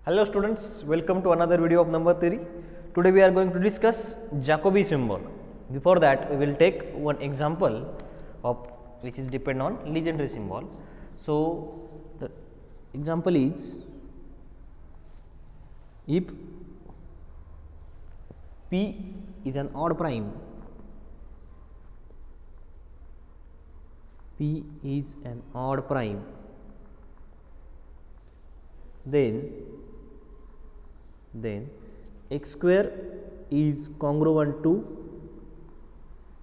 Hello students, welcome to another video of number theory. Today we are going to discuss Jacobi symbol. Before that we will take one example of which is depend on legendary symbol. So the example is, if P is an odd prime, P is an odd prime, then x square is congruent to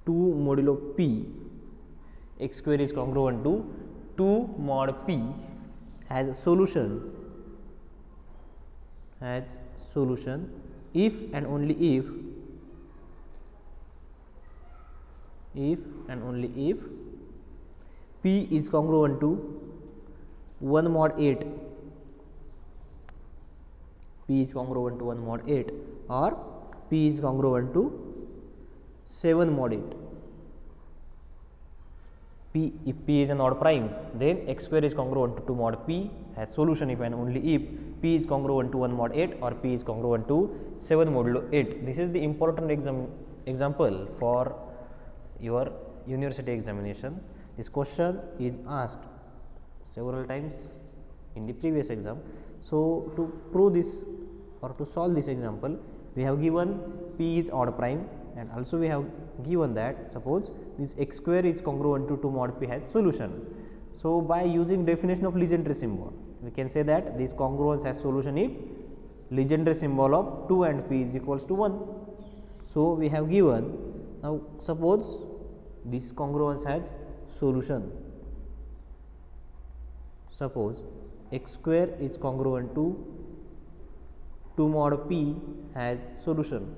2 modulo p, x square is congruent to 2 mod p has solution if and only if p is congruent to 1 mod 8, P is congruent to 1 mod 8 or P is congruent to 7 mod 8. If P is an odd prime, then x square is congruent to 2 mod P has solution if and only if P is congruent to 1 mod 8 or P is congruent to 7 modulo 8. This is the important example for your university examination. This question is asked several times in the previous exam. So to prove this or to solve this example, we have given P is odd prime, and also we have given that suppose this x square is congruent to 2 mod P has solution. So by using definition of legendary symbol, we can say that this congruence has solution if legendary symbol of 2 and P is equals to 1. So we have given, now suppose this congruence has solution, suppose x square is congruent to 2 mod P has solution.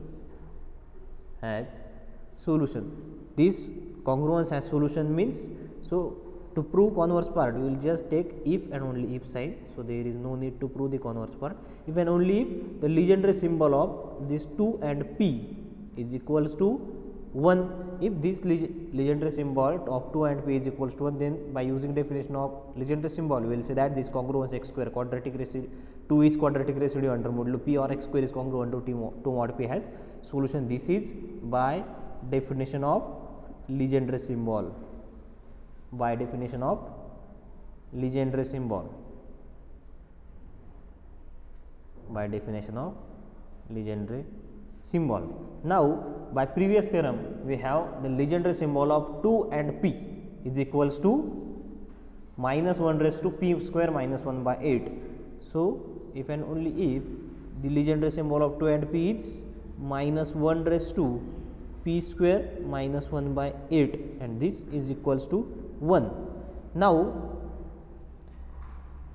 This congruence has solution means, so to prove converse part we will just take if and only if sign. So there is no need to prove the converse part. If and only if the legendary symbol of this 2 and P is equals to 1, if this legendary symbol of 2 and P is equals to 1, then by using definition of legendary symbol we will say that this congruence x square quadratic residue 2 is quadratic residue under modulo P, or x square is congruent to 2 mod P has solution. This is by definition of legendary symbol, by definition of legendary symbol, by definition of legendary symbol. Now by previous theorem we have the legendary symbol of 2 and P is equals to minus 1 raised to P square minus 1 by 8. So if and only if the legendary symbol of 2 and P is minus 1 raised to P square minus 1 by 8, and this is equals to 1. Now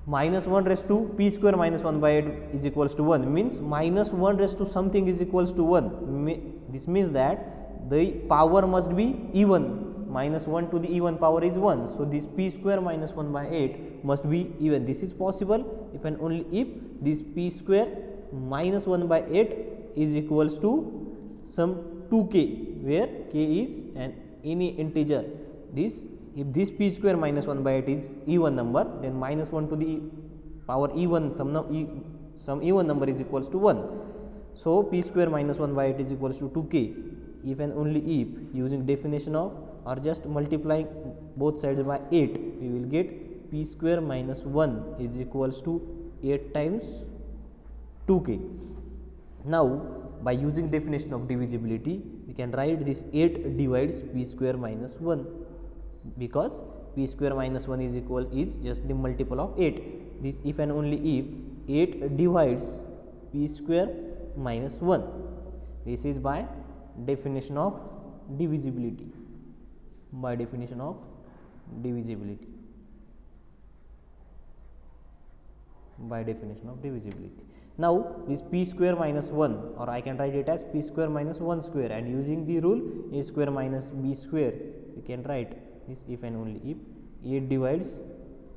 minus 1 raised to P square minus 1 by 8 is equals to 1 means minus 1 raised to something is equals to 1. This means that the power must be even, minus 1 to the even power is 1. So this P square minus 1 by 8 must be even. This is possible if and only if this P square minus 1 by 8 is equals to some 2k, where k is any integer. This, if this P square minus 1 by 8 is even number, then minus 1 to the power even some even number is equals to 1. So P square minus 1 by 8 is equals to 2k if and only if using definition of or just multiplying both sides by 8 we will get P square minus 1 is equals to 8 times 2k. Now by using definition of divisibility we can write this 8 divides P square minus 1, because P square minus 1 is equal is just the multiple of 8. This if and only if 8 divides P square minus 1. This is by definition of divisibility, by definition of divisibility, by definition of divisibility. Now this P square minus 1, or I can write it as P square minus 1 square, and using the rule A square minus B square we can write this if and only if 8 divides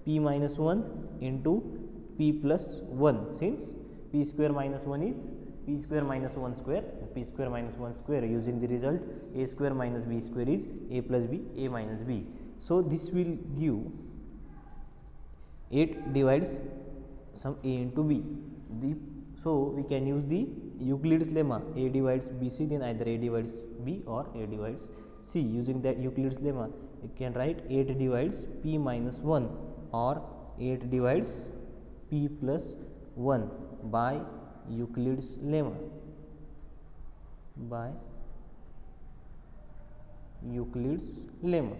P minus 1 into P plus 1, since P square minus 1 is P square minus 1 square, P square minus 1 square, using the result A square minus B square is A plus B, A minus B. So this will give 8 divides some A into B. the so we can use the Euclid's lemma: A divides BC, then either A divides B or A divides C. Using that Euclid's lemma, you can write 8 divides P minus 1 or 8 divides P plus 1 by Euclid's lemma. By Euclid's lemma.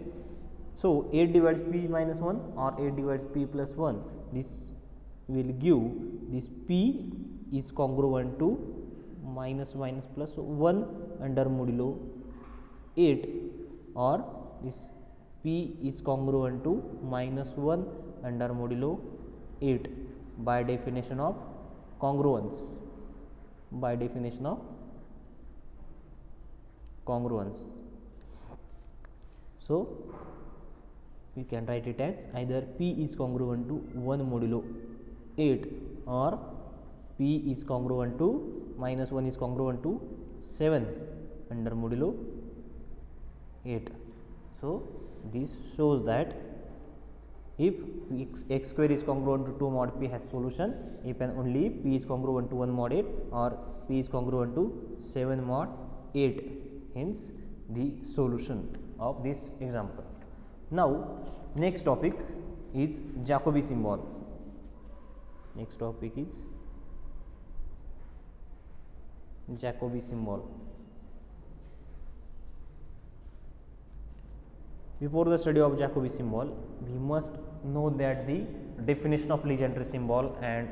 So 8 divides P minus 1 or 8 divides P plus 1, this will give this P is congruent to minus plus 1 under modulo 8, or this P is congruent to minus 1 under modulo 8 by definition of congruence. By definition of congruence. So we can write it as either P is congruent to 1 modulo 8 or P is congruent to minus 1 is congruent to 7 under modulo 8. So this shows that if x square is congruent to 2 mod P has solution if and only P is congruent to 1 mod 8 or P is congruent to 7 mod 8, hence the solution of this example. Now next topic is Jacobi symbol. Next topic is Jacobi symbol. Before the study of Jacobi symbol, we must know that the definition of Legendre symbol and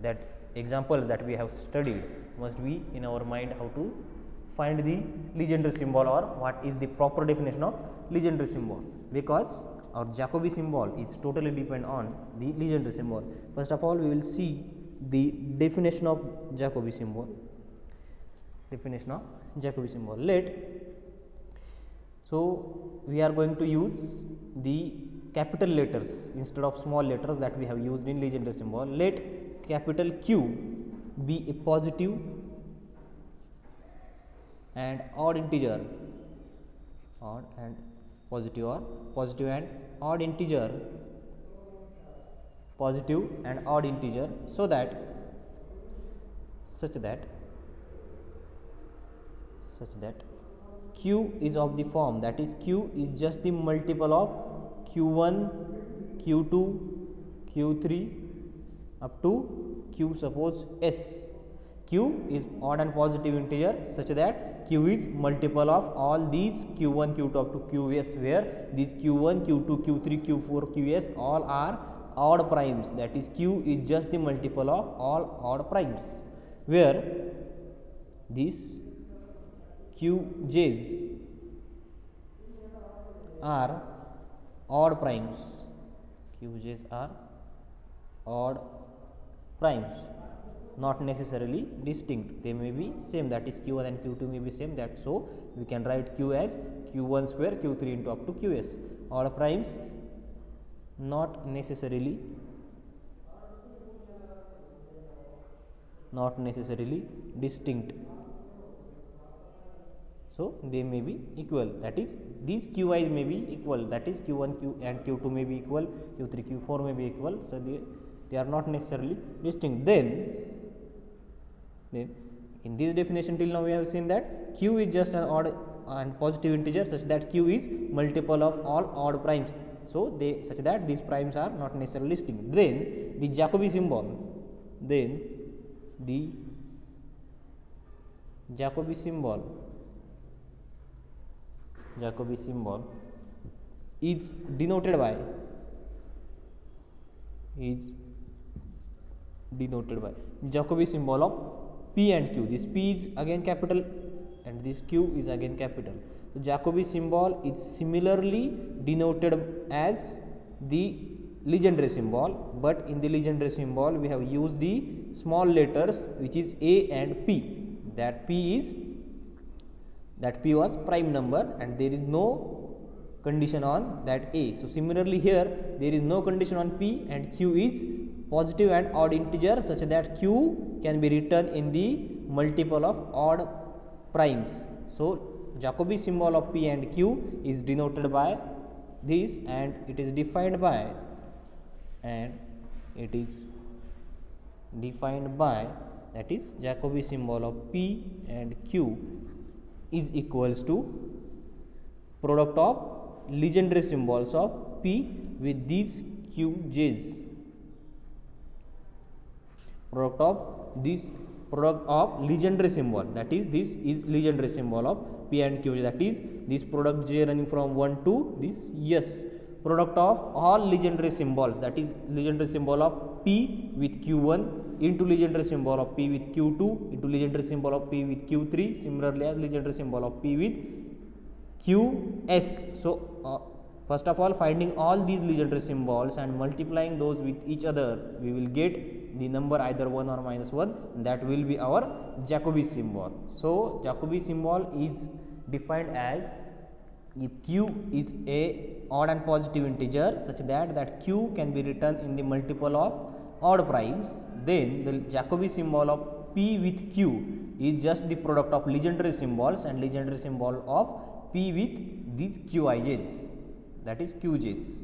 that examples that we have studied must be in our mind, how to find the Legendre symbol or what is the proper definition of Legendre symbol, because our Jacobi symbol is totally depend on the Legendre symbol. First of all, we will see the definition of Jacobi symbol. Definition of Jacobi symbol. So we are going to use the capital letters instead of small letters that we have used in Legendre symbol. Let capital Q be a positive and odd integer, odd and positive, or positive and odd integer, positive and odd integer, so that such that Q is of the form, that is Q is just the multiple of Q1, Q2, Q3 up to Q, suppose S. Q is odd and positive integer such that Q is multiple of all these Q1, Q2 up to Qs, where these Q1, Q2, Q3, Q4, Qs all are odd primes, that is Q is just the multiple of all odd primes, where these Qj's are odd primes. Qj's are odd primes, not necessarily distinct, they may be same, that is Q1 and Q2 may be same, that so we can write Q as Q1 square Q3 into up to Qs. Odd primes not necessarily distinct, so they may be equal, that is these Qi's may be equal, that is Q1 Q and Q2 may be equal, Q3 Q4 may be equal, so they are not necessarily distinct. Then in this definition till now we have seen that Q is just an odd and positive integer such that Q is multiple of all odd primes, so they such that these primes are not necessarily distinct. Then the Jacobi symbol, Jacobi symbol is denoted by Jacobi symbol of P and Q. This P is again capital and this Q is again capital. So Jacobi symbol is similarly denoted as the Legendre symbol, but in the Legendre symbol we have used the small letters which is A and P. That P was prime number and there is no condition on that A. So similarly here there is no condition on P and Q is positive and odd integer such that Q can be written in the multiple of odd primes. So Jacobi symbol of P and Q is denoted by this and it is defined by defined by, that is Jacobi symbol of P and Q is equals to product of legendary symbols of P with these QJs. Product of legendary symbol, that is this is legendary symbol of P and Q, that is this product J running from 1 to this S. Product of all legendary symbols, that is legendary symbol of P with Q1 into legendary symbol of P with Q2 into legendary symbol of P with Q3, similarly as legendary symbol of P with QS. So first of all, finding all these legendary symbols and multiplying those with each other, we will get the number either 1 or minus 1, that will be our Jacobi symbol. So Jacobi symbol is defined as, if Q is a odd and positive integer such that Q can be written in the multiple of odd primes, then the Jacobi symbol of P with Q is just the product of legendary symbols and legendary symbol of P with these Qij's, that is Qj's.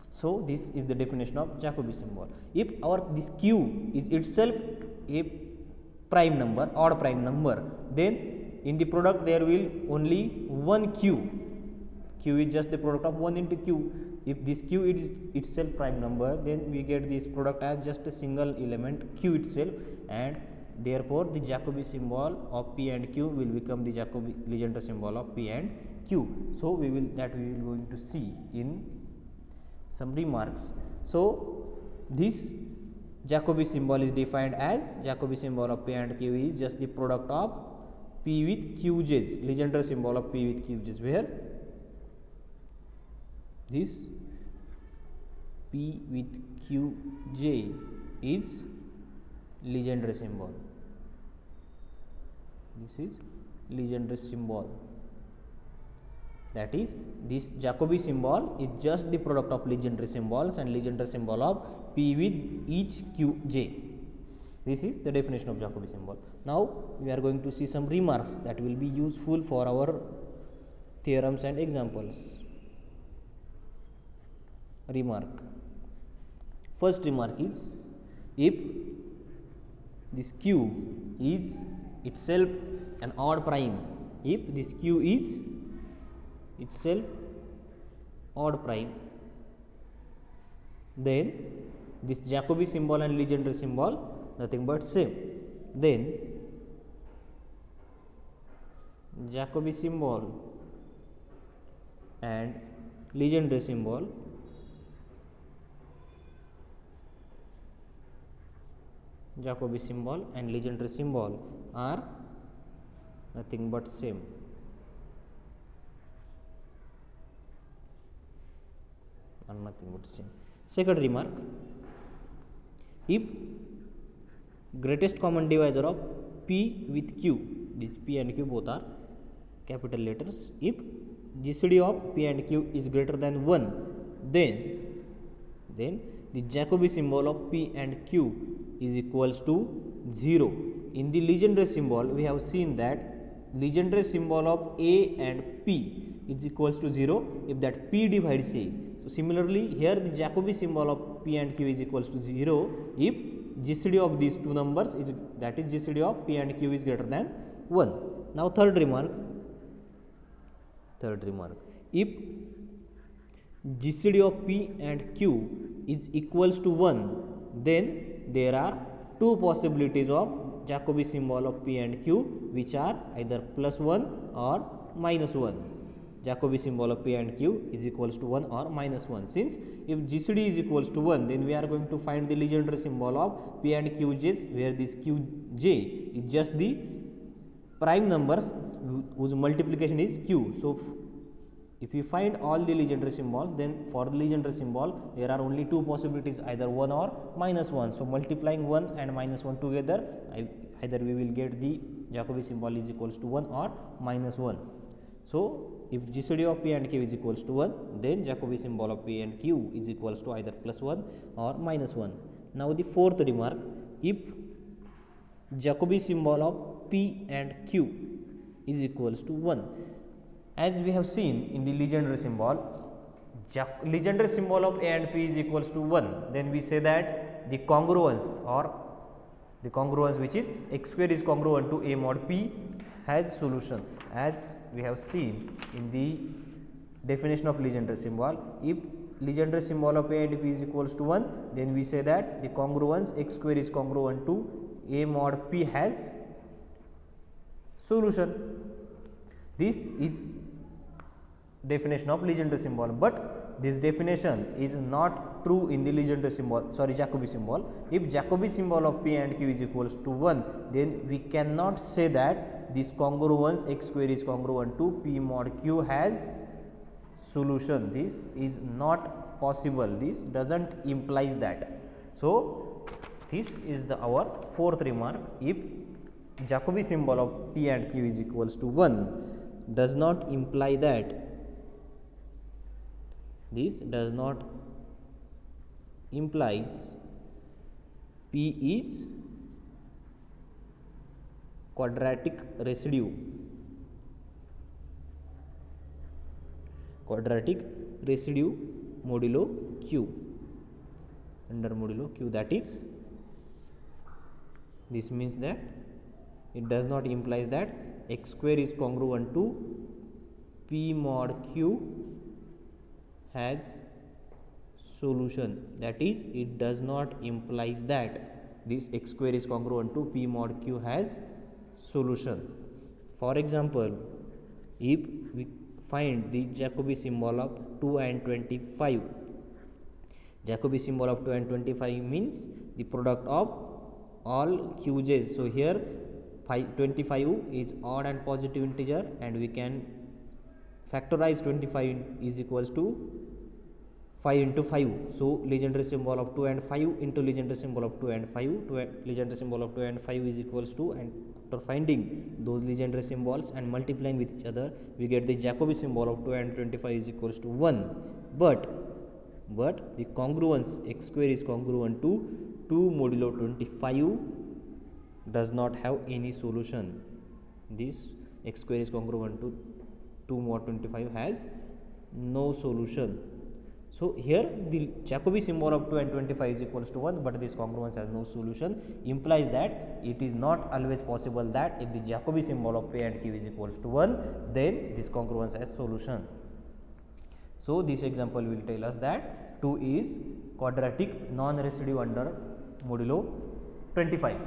So this is the definition of Jacobi symbol. If this Q is itself a prime number, odd prime number, then in the product there will only one Q. Q is just the product of 1 into Q. If this Q is itself prime number, then we get this product as just a single element Q itself, and therefore the Jacobi symbol of P and Q will become the Jacobi legendary symbol of P and Q. So we will going to see in some remarks. So this Jacobi symbol is defined as, Jacobi symbol of P and Q is just the product of P with Qj's, legendary symbol of P with Qj's, where this P with Qj is legendary symbol. This is legendary symbol, that is this Jacobi symbol is just the product of legendary symbols and legendary symbol of P with each Qj. This is the definition of Jacobi symbol. Now we are going to see some remarks that will be useful for our theorems and examples. Remark. First remark is, if this Q is itself an odd prime, if this Q is itself odd prime, then this Jacobi symbol and legendary symbol nothing but same. Then Jacobi symbol and legendary symbol Jacobi symbol and legendary symbol are nothing but same. Are nothing but same. Second remark, if greatest common divisor of P with Q, this P and Q both are capital letters, if GCD of P and Q is greater than 1, then the Jacobi symbol of P and Q is equals to 0. In the legendary symbol, we have seen that legendary symbol of A and P is equals to 0 if that P divides A. So similarly, here the Jacobi symbol of P and Q is equals to 0 if GCD of these two numbers is, that is GCD of P and Q is greater than 1. Now third remark, if GCD of P and Q is equals to 1, then there are two possibilities of Jacobi symbol of P and Q, which are either plus 1 or minus 1. Jacobi symbol of P and Q is equals to 1 or minus 1. Since if GCD is equals to 1, then we are going to find the legendary symbol of P and Qj's, where this Qj is just the prime numbers whose multiplication is Q. So if you find all the legendary symbols, then for the legendary symbol there are only two possibilities, either 1 or minus 1. So multiplying 1 and minus 1 together, either we will get the Jacobi symbol is equals to 1 or minus 1. So if GCD of P and Q is equals to 1, then Jacobi symbol of P and Q is equals to either plus 1 or minus 1. Now the fourth remark, if Jacobi symbol of P and Q is equals to 1, as we have seen in the legendary symbol, legendary symbol of A and P is equals to 1, then we say that the congruence or The congruence which is x square is congruent to A mod P has solution, as we have seen in the definition of Legendre symbol. If Legendre symbol of A and P is equals to 1, then we say that the congruence x square is congruent to A mod P has solution. This is definition of Legendre symbol, but this definition is not true in the Legendre symbol, Jacobi symbol. If Jacobi symbol of P and Q is equals to 1, then we cannot say that this congruence x square is congruent to P mod Q has solution. This is not possible. This doesn't implies that. So this is the our fourth remark. If Jacobi symbol of P and Q is equals to 1, does not imply that, this does not implies P is quadratic residue, modulo Q, under modulo Q, that is, this means that it does not implies that x square is congruent to P mod Q has solution. That is, it does not implies that this x square is congruent to P mod Q has solution. For example, if we find the Jacobi symbol of 2 and 25, Jacobi symbol of 2 and 25 means the product of all qj's. So here 25 is odd and positive integer, and we can factorize 25 is equals to 5 into 5. So Legendre symbol of 2 and 5 into Legendre symbol of 2 and 5, Legendre symbol of 2 and 5 is equals to, and after finding those Legendre symbols and multiplying with each other, we get the Jacobi symbol of 2 and 25 is equals to 1. But the congruence x square is congruent to 2 modulo 25 does not have any solution. This x square is congruent to 2 mod 25 has no solution. So here the Jacobi symbol of 2 and 25 is equals to 1, but this congruence has no solution, implies that it is not always possible that if the Jacobi symbol of P and Q is equals to 1, then this congruence has solution. So this example will tell us that 2 is quadratic non-residue under modulo 25.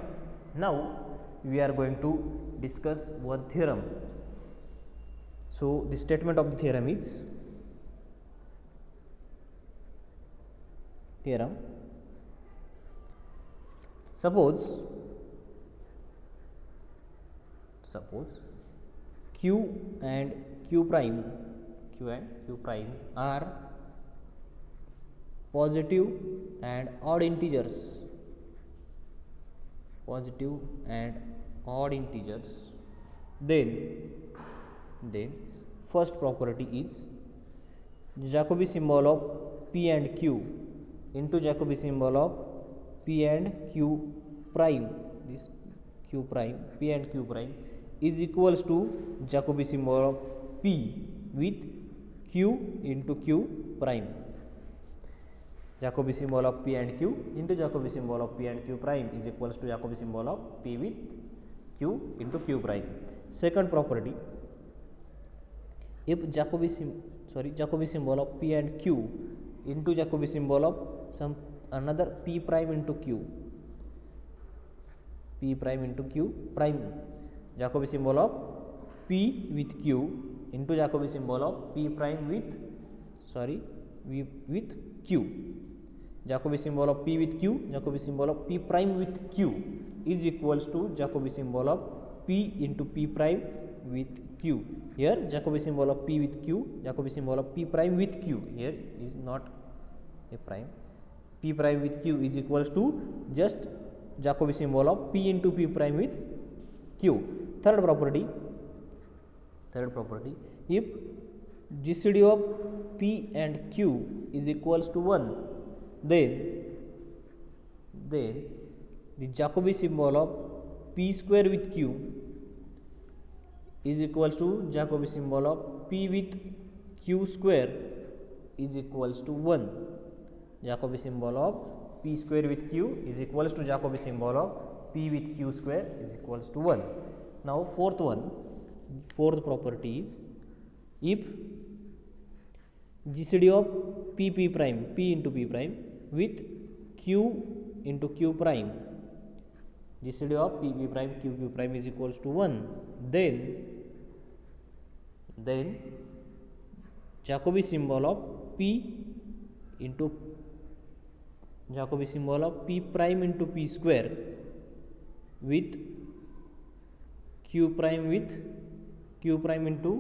Now we are going to discuss one theorem. So the statement of the theorem is, suppose q and q prime are positive and odd integers, then first property is Jacobi symbol of P and Q into Jacobi symbol of P and Q prime, this Q prime, P and Q prime is equals to Jacobi symbol of P with Q into Q prime. Jacobi symbol of P and Q into Jacobi symbol of P and Q prime is equals to Jacobi symbol of P with Q into Q prime. Second property, if Jacobi symbol of P and Q into Jacobi symbol of some another P prime into Q prime, Jacobi symbol of P with Q into Jacobi symbol of P prime with Q. Jacobi symbol of P with Q, Jacobi symbol of P prime with Q is equals to Jacobi symbol of P into P prime with Q. Here Jacobi symbol of P with Q, Jacobi symbol of P prime with Q, here is not a prime. P prime with Q is equals to just Jacobi symbol of P into P prime with Q. Third property, if GCD of P and Q is equals to 1, then the Jacobi symbol of P square with Q is equals to Jacobi symbol of P with Q square is equals to 1. Jacobi symbol of P square with Q is equals to Jacobi symbol of p with q square is equals to 1. Now fourth property is, if GCD of p prime, p into p prime with q into q prime, GCD of p prime q prime is equals to 1, then Jacobi symbol of p into Jacobi symbol of p prime into p square with q prime into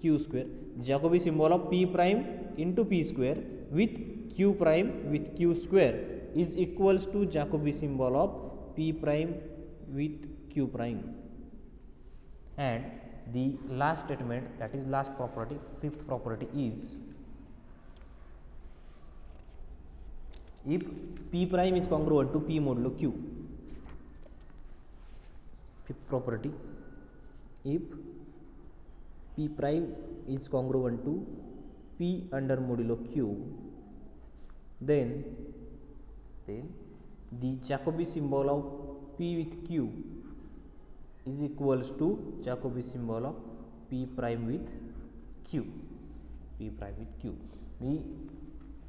q square. Jacobi symbol of p prime into p square with q prime with q square is equals to Jacobi symbol of p prime with q prime. And the last statement, that is last property, fifth property is, if p prime is congruent to p modulo q. Fifth property, if p prime is congruent to p under modulo q, then the Jacobi symbol of p with q is equals to Jacobi symbol of p prime with q. The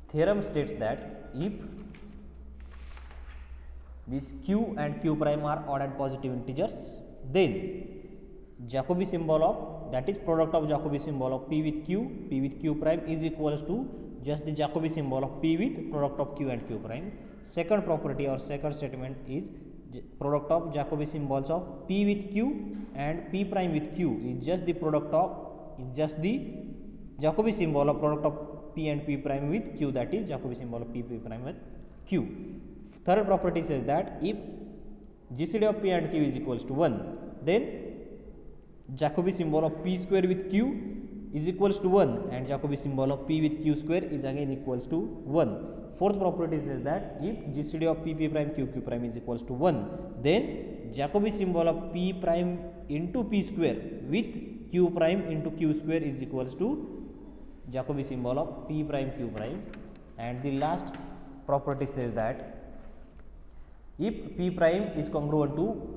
theorem states that if this q and q prime are odd and positive integers, then Jacobi symbol of, that is product of Jacobi symbol of p with q prime is equals to just the Jacobi symbol of p with product of q and q prime. Second property or second statement is product of Jacobi symbols of p with q and p prime with q is just the product of, is just the Jacobi symbol of product of p and p prime with q, that is Jacobi symbol of p prime with q. Third property says that if GCD of p and q is equals to 1, then Jacobi symbol of p square with q is equals to 1 and Jacobi symbol of p with q square is again equals to 1. Fourth property says that if GCD of p prime q prime is equals to 1, then Jacobi symbol of p prime into p square with q prime into q square is equals to Jacobi symbol of p prime q prime. And the last property says that if p prime is congruent to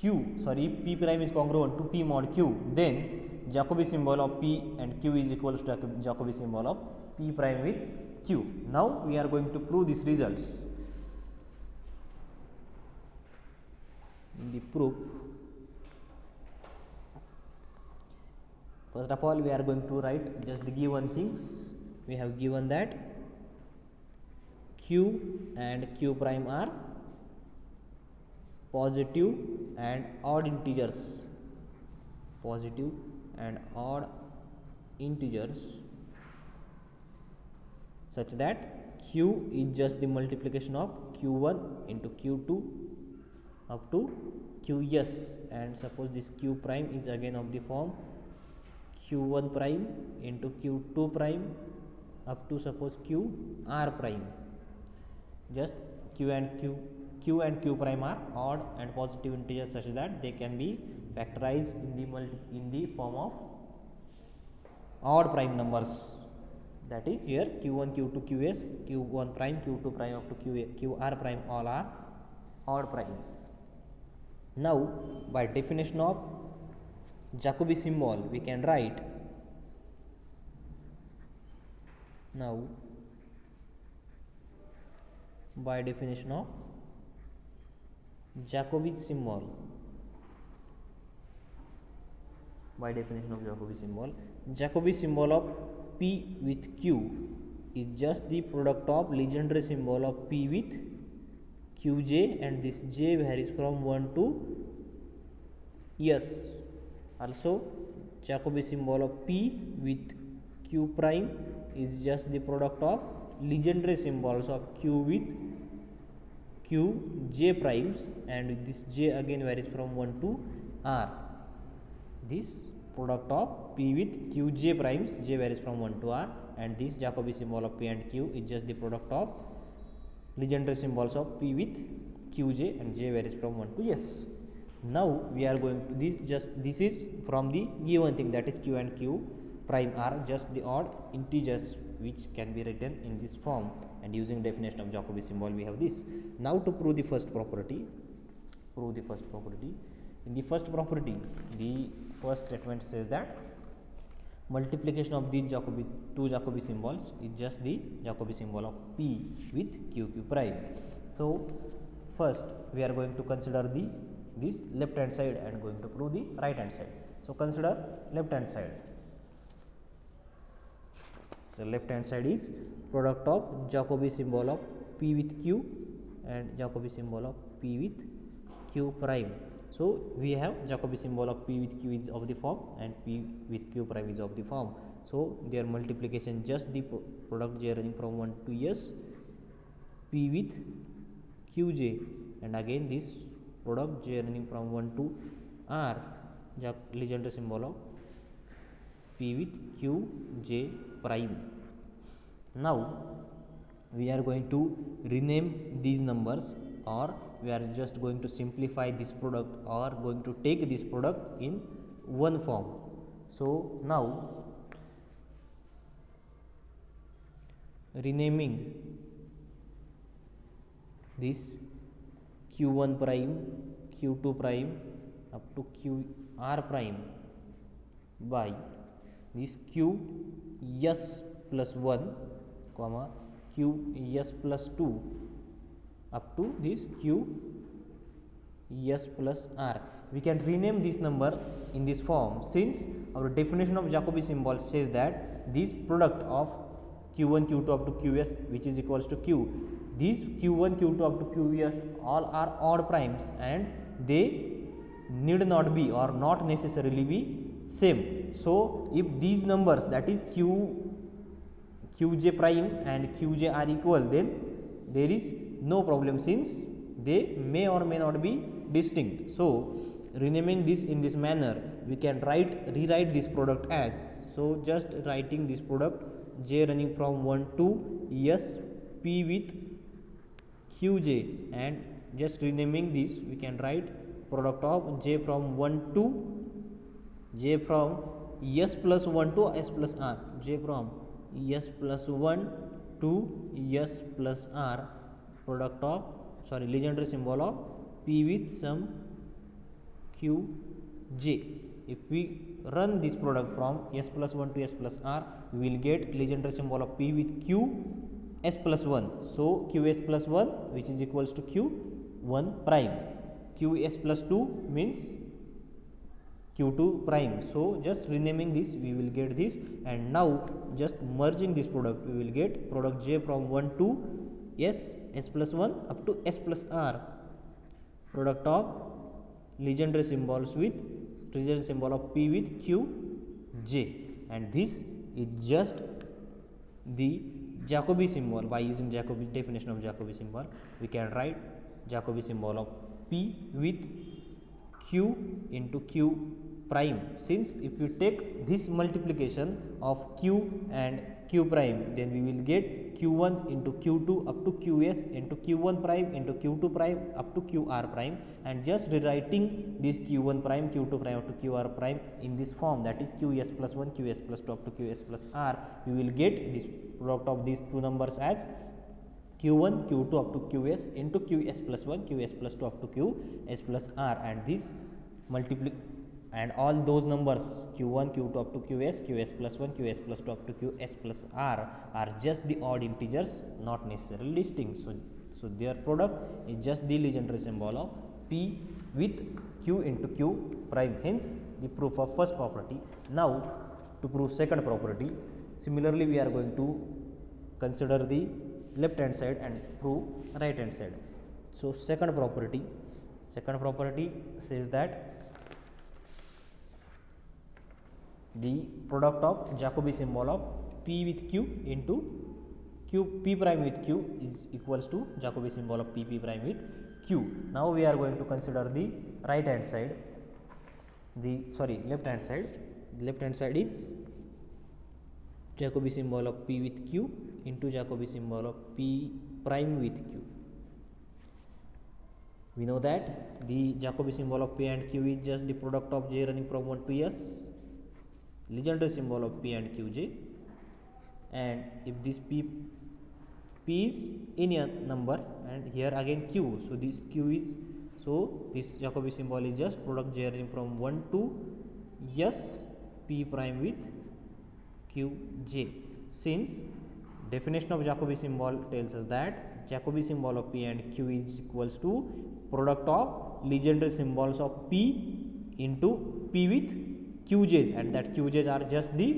if p prime is congruent to p mod q, then Jacobi symbol of p and q is equals to Jacobi symbol of p prime with q. Now we are going to prove these results. In the proof, first of all we are going to write just the given things. We have given that q and q prime are positive and odd integers, such that q is just the multiplication of q1 into q2 up to qs, and suppose this q prime is again of the form q1 prime into q2 prime up to suppose qr prime. Just q and q prime are odd and positive integers such that they can be factorized in the form of odd prime numbers, that is here q1 q2 qs, q1 prime q2 prime up to qr prime all are odd primes. Now by definition of Jacobi symbol we can write, now by definition of Jacobi symbol, Jacobi symbol of p with q is just the product of Legendre symbol of p with qj, and this j varies from 1 to s. Also Jacobi symbol of p with q prime is just the product of Legendre symbols of q with q j primes, and this j again varies from 1 to r. This product of p with q j primes, j varies from 1 to r, and this Jacobi symbol of p and q is just the product of Legendre symbols of p with qj, and j varies from 1 to s. Now we are going to this is from the given thing, that is q and q prime are just the odd integers which can be written in this form, and using definition of Jacobi symbol we have this. Now to prove the first property, prove the first property. In the first property, the first statement says that multiplication of these two Jacobi symbols is just the Jacobi symbol of P with QQ prime. So first we are going to consider this left hand side and going to prove the right hand side. So consider left hand side. The left hand side is product of Jacobi symbol of P with Q and Jacobi symbol of P with Q prime. So we have Jacobi symbol of P with Q is of the form and P with Q prime is of the form. So their multiplication just the product j running from 1 to s, P with Qj, and again this product j running from 1 to r, Legendre symbol of P with Qj prime. Now we are going to rename these numbers, or we are just going to simplify this product, or going to take this product in one form. So now renaming this q1 prime, q2 prime up to qr prime by this q s plus 1 comma q s plus 2 up to this q s plus r. We can rename this number in this form, since our definition of Jacobi symbol says that this product of q1 q2 up to qs, which is equals to q, these q1 q2 up to qs all are odd primes and they need not be or not necessarily be same. So if these numbers, that is qj prime and qj are equal, then there is no problem, since they may or may not be distinct. So renaming this in this manner, we can rewrite this product as, so just writing this product j running from 1 to s p with qj, and just renaming this we can write product of j from 1 to j from s plus 1 to s plus r, j from s plus 1 to s plus r, product of Legendre symbol of p with some qj. If we run this product from s plus 1 to s plus r, we will get Legendre symbol of p with q s plus 1. So qs plus 1, which is equals to q1 prime, qs plus 2 means q2 prime. So just renaming this we will get this, and now just merging this product we will get product j from 1 to s plus 1 up to s plus r, product of Legendre symbols with Legendre symbol of p with q j, and this is just the Jacobi symbol. By using Jacobi definition of Jacobi symbol, we can write Jacobi symbol of p with q into q prime, since if you take this multiplication of q and q prime, then we will get q1 into q2 up to qs into q1 prime into q2 prime up to qr prime, and just rewriting this q1 prime, q2 prime up to qr prime in this form, that is qs plus 1, qs plus 2 up to qs plus r, we will get this product of these two numbers as q1 q2 up to qs into qs plus 1 qs plus 2 up to qs plus r, and this and all those numbers q1 q2 up to qs, qs plus 1, qs plus 2 up to qs plus r are just the odd integers, not necessarily distinct. So their product is just the Legendre symbol of p with q into q prime, hence the proof of first property. Now to prove second property, similarly we are going to consider the left hand side and prove right hand side. So second property says that the product of Jacobi symbol of p with q into p prime with q is equals to Jacobi symbol of p prime with q. Now we are going to consider the right hand side, left hand side. The left hand side is Jacobi symbol of p with q into Jacobi symbol of p prime with q. We know that the Jacobi symbol of p and q is just the product of j running from 1 to s, Legendre symbol of p and qj, and if this p is any number and here again q, so this q is So this Jacobi symbol is just product j running from 1 to s p prime with q j. Since definition of Jacobi symbol tells us that Jacobi symbol of p and q is equals to product of Legendre symbols of p into p with qj's, and that qj's are just the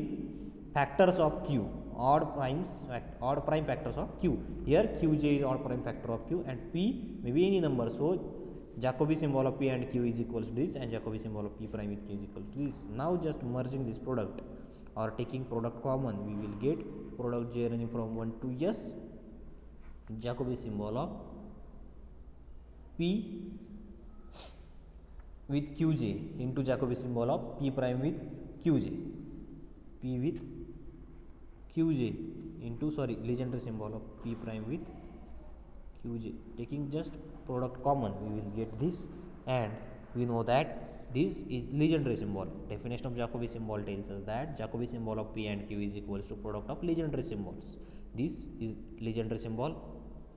factors of q, odd prime factors of q. Here qj is odd prime factor of q and p may be any number. So Jacobi symbol of p and q is equals to this, and Jacobi symbol of p prime with q is equals to this. Now just merging this product or taking product common, we will get product j running from 1 to s, Jacobi symbol of p with qj into Jacobi symbol of p prime with qj, p with qj into Legendre symbol of p prime with qj. Taking just product common, we will get this, and we know that this is Legendre symbol. Definition of Jacobi symbol tells us that Jacobi symbol of p and q is equals to product of Legendre symbols. This is Legendre symbol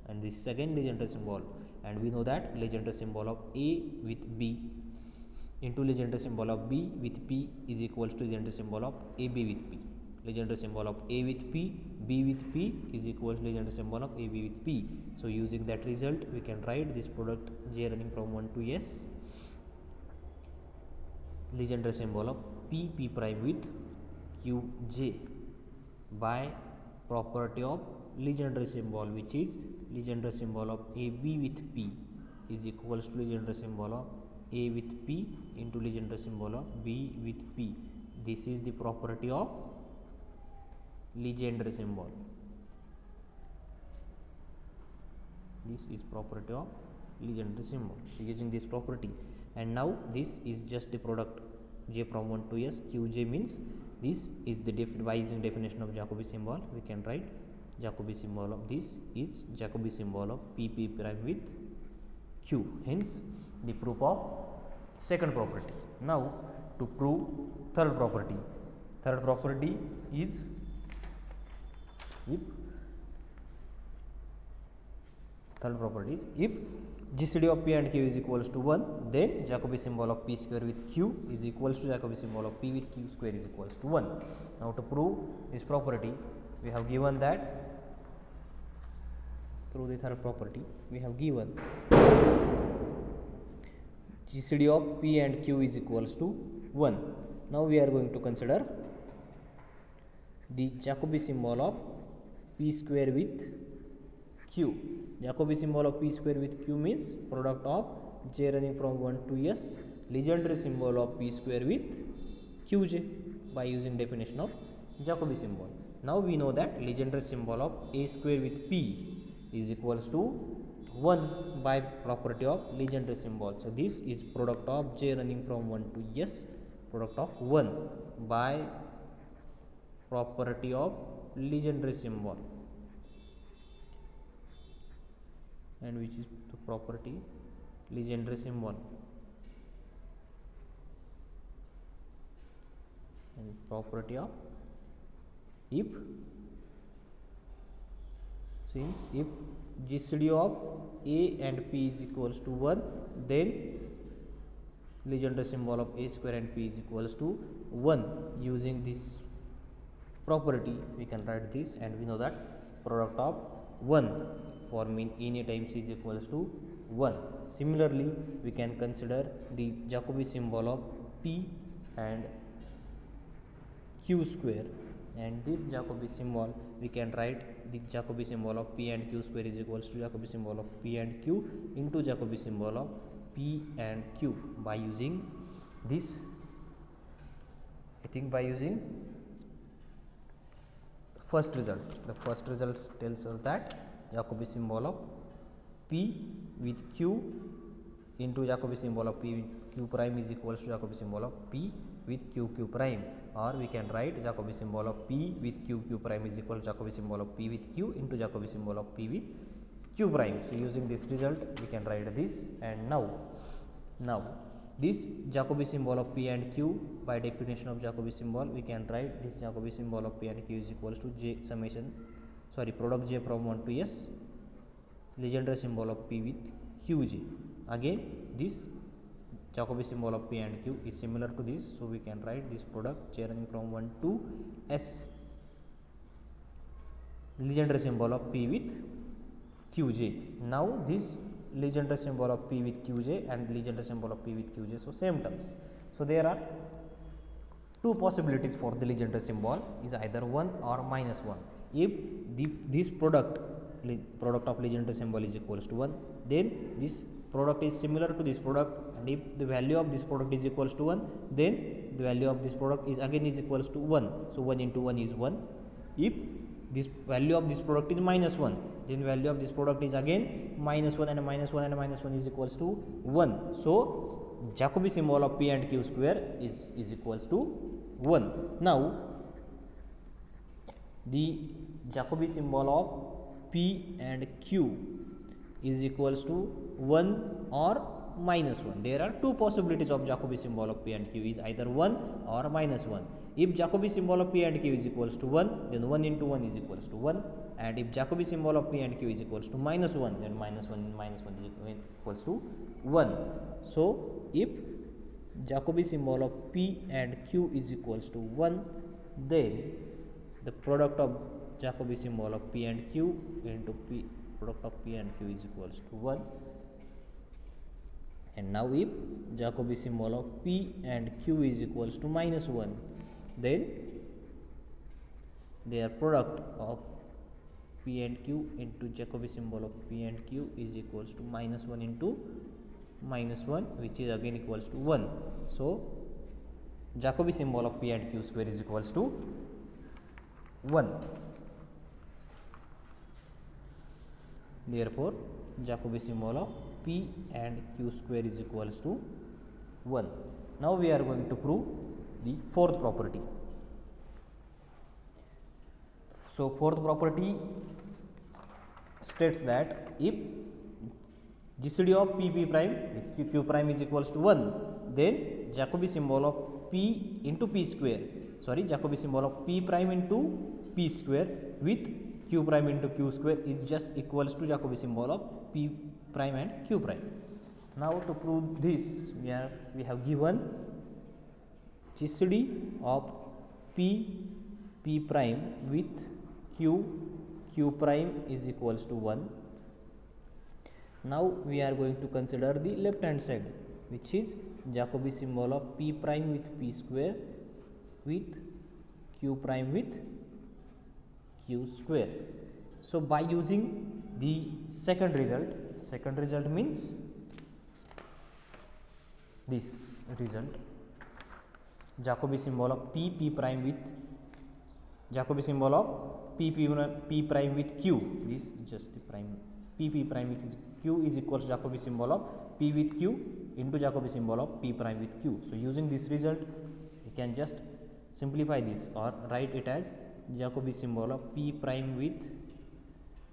and this is again Legendre symbol, and we know that Legendre symbol of a with b into Legendre symbol of b with p is equals to Legendre symbol of ab with p. Legendre symbol of a with p, b with p is equals to Legendre symbol of ab with p. So using that result, we can write this product j running from 1 to s, Legendre symbol of p prime with qj by property of Legendre symbol, which is Legendre symbol of ab with p is equals to Legendre symbol of a with p into Legendre symbol of b with p. This is the property of Legendre symbol. This is property of Legendre symbol. So using this property, and now this is just the product j from 1 to s. qj means this is the by using definition of Jacobi symbol, we can write Jacobi symbol of this is Jacobi symbol of p prime with q. Hence the proof of second property. Now to prove third property. Third property is if GCD of p and q is equals to 1, then Jacobi symbol of p square with q is equals to Jacobi symbol of p with q square is equals to 1. Now to prove this property, we have given that through the third property we have given GCD of p and q is equals to 1. Now we are going to consider the Jacobi symbol of p square with q. Jacobi symbol of p square with q means product of j running from 1 to s, Legendre symbol of p square with qj by using definition of Jacobi symbol. Now we know that Legendre symbol of a square with p is equals to 1 by property of Legendre symbol. So this is product of j running from 1 to s, product of 1 by property of Legendre symbol, and which is the property Legendre symbol, and property of if GCD of a and p is equals to 1, then Legendre symbol of a square and p is equals to 1. Using this property, we can write this, and we know that product of 1 for mean any times is equals to 1. Similarly, we can consider the Jacobi symbol of p and q square, and this Jacobi symbol we can write the Jacobi symbol of p and q square is equals to Jacobi symbol of p and q into Jacobi symbol of p and q by using this, I think by using first result. The first result tells us that Jacobi symbol of p with q into Jacobi symbol of p with q prime is equals to Jacobi symbol of p with q prime, or we can write Jacobi symbol of p with q prime is equal to Jacobi symbol of p with q into Jacobi symbol of p with q prime. So using this result, we can write this, and now this Jacobi symbol of p and q by definition of Jacobi symbol, we can write this Jacobi symbol of p and q is equals to j summation product j from 1 to s, Legendre symbol of p with qj again this Jacobi symbol of P and Q is similar to this, so we can write this product changing from 1 to S Legendre symbol of P with Qj. Now this Legendre symbol of P with Qj and Legendre symbol of P with Qj, so same terms. So there are two possibilities for the Legendre symbol, is either 1 or minus 1. If this product of Legendre symbol is equals to 1, then this product is similar to this product, and if the value of this product is equals to 1, then the value of this product is again is equals to 1. So 1 into 1 is 1. If this value of this product is minus 1, then value of this product is again minus 1, and minus 1 and minus 1 is equals to 1. So Jacobi symbol of P and Q square is equals to 1. Now the Jacobi symbol of P and Q is equals to 1 or minus 1. There are two possibilities of Jacobi symbol of P and Q, is either 1 or minus 1. If Jacobi symbol of P and Q is equals to 1, then 1 into 1 is equals to 1, and if Jacobi symbol of P and Q is equals to minus 1, then minus 1 is equals to 1. So if Jacobi symbol of P and Q is equals to 1, then the product of Jacobi symbol of P and Q into product of P and Q is equals to 1. And now if Jacobi symbol of P and Q is equals to minus 1, then their product of P and Q into Jacobi symbol of P and Q is equals to minus 1 into minus 1, which is again equals to 1. So Jacobi symbol of P and Q square is equals to 1. Therefore Jacobi symbol of P and Q square is equals to 1. Now we are going to prove the fourth property. So fourth property states that if GCD of P prime with Q prime is equals to 1, then Jacobi symbol of P into P square, Jacobi symbol of P prime into P square with Q prime into Q square is just equals to Jacobi symbol of P prime and Q prime. Now to prove this, we have given GCD of P prime with Q prime is equals to 1. Now we are going to consider the left hand side, which is Jacobi symbol of P prime with P square with Q prime with Q square. So by using the second result means this result, Jacobi symbol of P prime with Jacobi symbol of P prime with Q, this is just the prime, P prime with Q is equals to Jacobi symbol of P with Q into Jacobi symbol of P prime with Q. So using this result, we can just simplify this or write it as Jacobi symbol of P prime with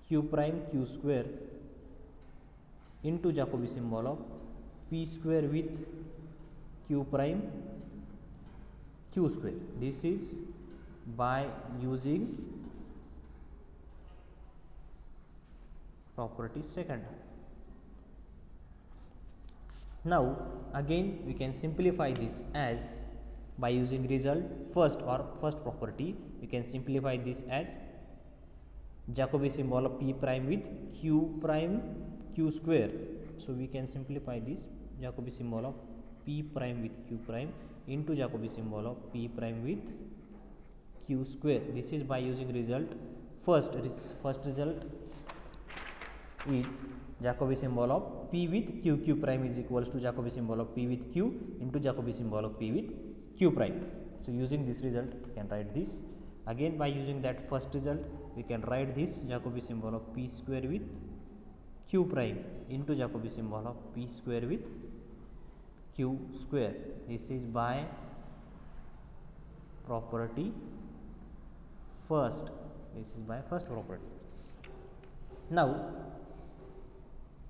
Q prime Q square into Jacobi symbol of P square with Q prime Q square. This is by using property second. Now again we can simplify this as by using result first property, we can simplify this as Jacobi symbol of P prime with Q prime Q square. So we can simplify this Jacobi symbol of P prime with Q prime into Jacobi symbol of P prime with Q square. This is by using result first result is Jacobi symbol of P with Q prime is equals to Jacobi symbol of P with Q into Jacobi symbol of P with Q prime. So using this result, we can write this. Again by using that first result, we can write this Jacobi symbol of P square with Q prime into Jacobi symbol of P square with Q square. This is by property first. This is by first property. Now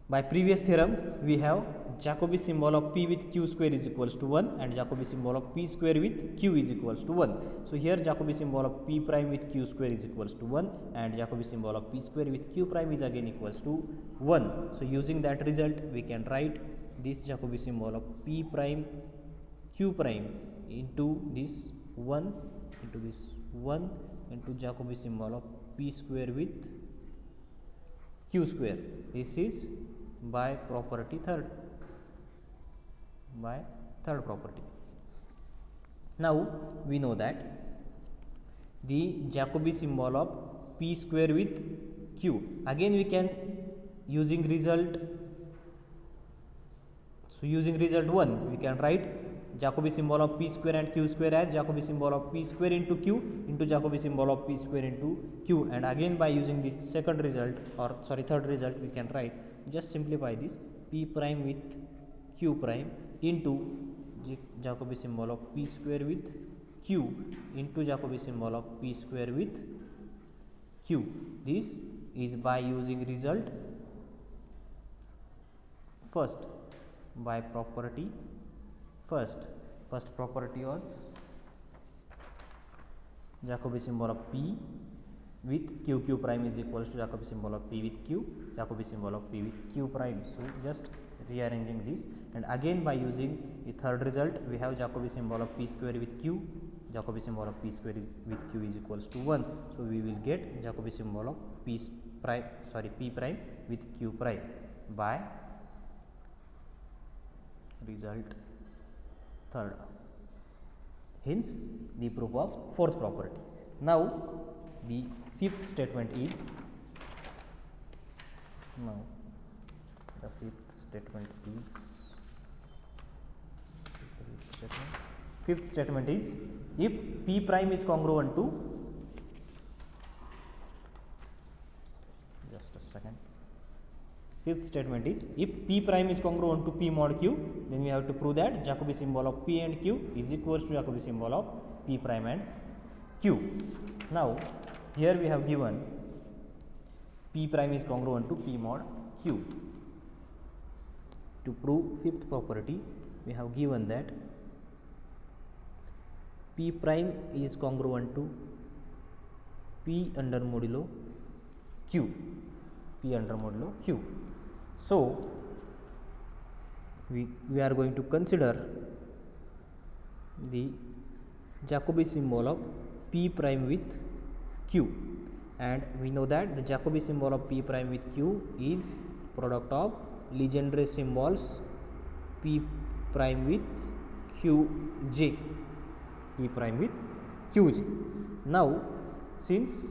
by previous theorem, we have Jacobi symbol of P with Q square is equals to 1 and Jacobi symbol of P square with Q is equals to 1. So here Jacobi symbol of P prime with Q square is equals to 1 and Jacobi symbol of P square with Q prime is again equals to 1. So using that result we can write this Jacobi symbol of P prime Q prime into this 1 into Jacobi symbol of P square with Q square. This is by property third property. Now we know that the Jacobi symbol of P square with Q, again we can using result 1 we can write Jacobi symbol of P square and Q square as Jacobi symbol of P square into Q into Jacobi symbol of P square into Q, and again by using this third result we can write, just simplify this, P prime with Q prime into Jacobi symbol of P square with Q into Jacobi symbol of P square with Q. This is by using result first by property first property was Jacobi symbol of P with Q prime is equals to Jacobi symbol of P with Q, Jacobi symbol of P with Q prime. So just rearranging this, and again by using the third result we have Jacobi symbol of P square with Q, Jacobi symbol of P square with Q is equals to 1. So we will get Jacobi symbol of P prime with Q prime by result third. Hence the proof of fourth property. Now the fifth statement is fifth statement is if P prime is congruent to fifth statement is if P prime is congruent to P mod Q, then we have to prove that Jacobi symbol of P and Q is equals to Jacobi symbol of P prime and Q. Now here we have given P prime is congruent to P mod Q. To prove fifth property we have given that P prime is congruent to P under modulo Q. So we are going to consider the Jacobi symbol of P prime with Q, and we know that the Jacobi symbol of P prime with Q is product of Legendre symbols P prime with Qj. Now since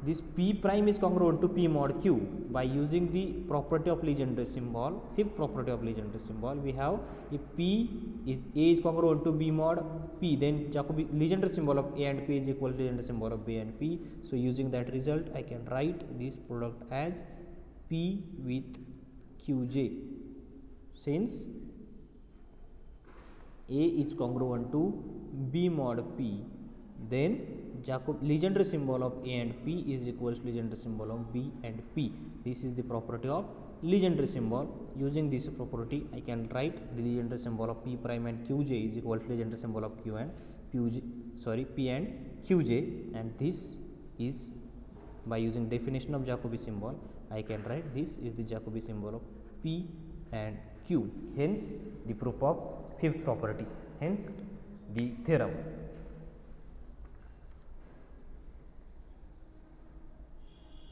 this P prime is congruent to P mod Q, by using the property of Legendre symbol, fifth property of Legendre symbol, we have if A is congruent to B mod P, then Jacobi Legendre symbol of A and P is equal to Legendre symbol of B and P. So using that result I can write this product as P with Qj. Since A is congruent to B mod P, then Legendre symbol of A and P is equals to Legendre symbol of B and P. This is the property of Legendre symbol. Using this property I can write the Legendre symbol of P prime and Qj is equal to Legendre symbol of P and Qj, and this is by using definition of Jacobi symbol I can write this is the Jacobi symbol of P and Q. Hence the proof of fifth property, hence the theorem.